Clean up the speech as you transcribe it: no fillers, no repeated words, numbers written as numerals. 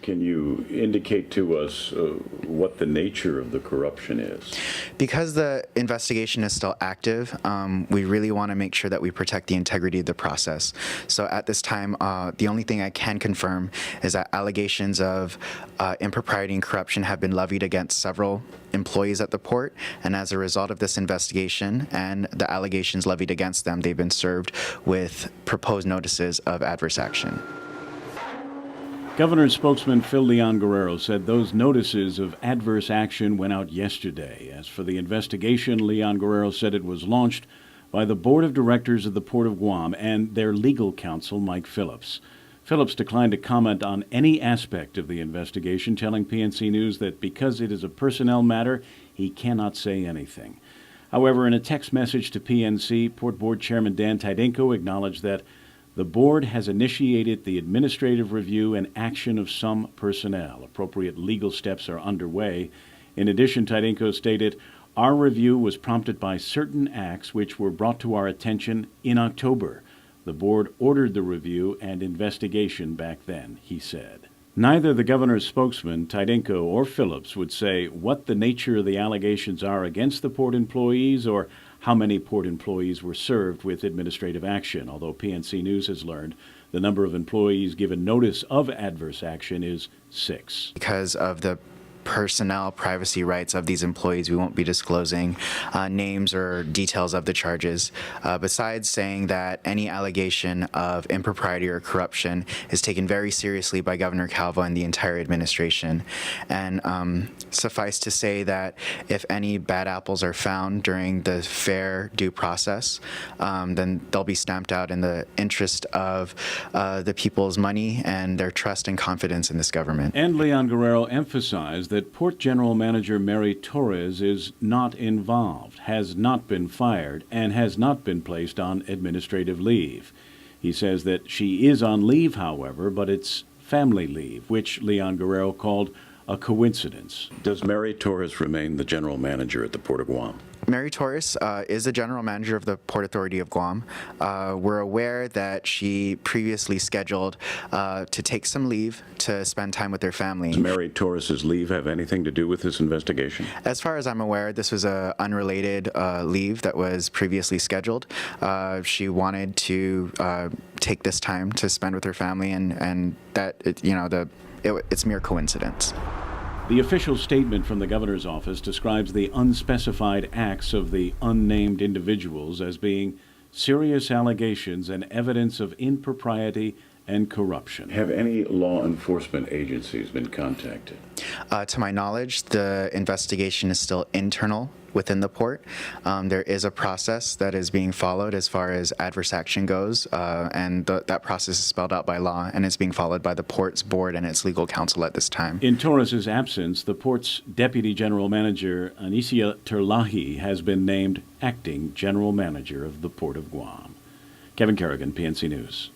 Can you indicate to us what the nature of the corruption is? Because the investigation is still active, we really want to make sure that we protect the integrity of the process. So at this time, the only thing I can confirm is that allegations of impropriety and corruption have been levied against several employees at the port, and as a result of this investigation and the allegations levied against them, they've been served with proposed notices of adverse action. Governor's spokesman Phil Leon Guerrero said those notices of adverse action went out yesterday. As for the investigation, Leon Guerrero said it was launched by the board of directors of the Port of Guam and their legal counsel, Mike Phillips. Phillips declined to comment on any aspect of the investigation, telling PNC News that because it is a personnel matter, he cannot say anything. However, in a text message to PNC, Port Board Chairman Dan Tydenko acknowledged that the board has initiated the administrative review and action of some personnel. Appropriate legal steps are underway. In addition, Tydenko stated, "Our review was prompted by certain acts which were brought to our attention in October. The board ordered the review and investigation back then," he said. Neither the governor's spokesman, Tydenko, or Phillips would say what the nature of the allegations are against the port employees or how many port employees were served with administrative action, although PNC News has learned the number of employees given notice of adverse action is 6. Because of the personnel privacy rights of these employees, we won't be disclosing names or details of the charges, besides saying that any allegation of impropriety or corruption is taken very seriously by Governor Calvo and the entire administration. And suffice to say that if any bad apples are found during the fair due process, then they'll be stamped out in the interest of the people's money and their trust and confidence in this government. And Leon Guerrero emphasized that Port General Manager Mary Torres is not involved, has not been fired, and has not been placed on administrative leave. He says that she is on leave, however, but it's family leave, which Leon Guerrero called a coincidence. Does Mary Torres remain the general manager at the Port of Guam? Mary Torres is the general manager of the Port Authority of Guam. We're aware that she previously scheduled to take some leave to spend time with her family. Does Mary Torres's leave have anything to do with this investigation? As far as I'm aware, this was an unrelated leave that was previously scheduled. She wanted to take this time to spend with her family, and that it's mere coincidence. The official statement from the governor's office describes the unspecified acts of the unnamed individuals as being serious allegations and evidence of impropriety and corruption. Have any law enforcement agencies been contacted? To my knowledge, the investigation is still internal within the port. There is a process that is being followed as far as adverse action goes, and that process is spelled out by law, and it's being followed by the port's board and its legal counsel at this time. In Torres's absence, the port's Deputy General Manager, Anicia Terlahi, has been named Acting General Manager of the Port of Guam. Kevin Kerrigan, PNC News.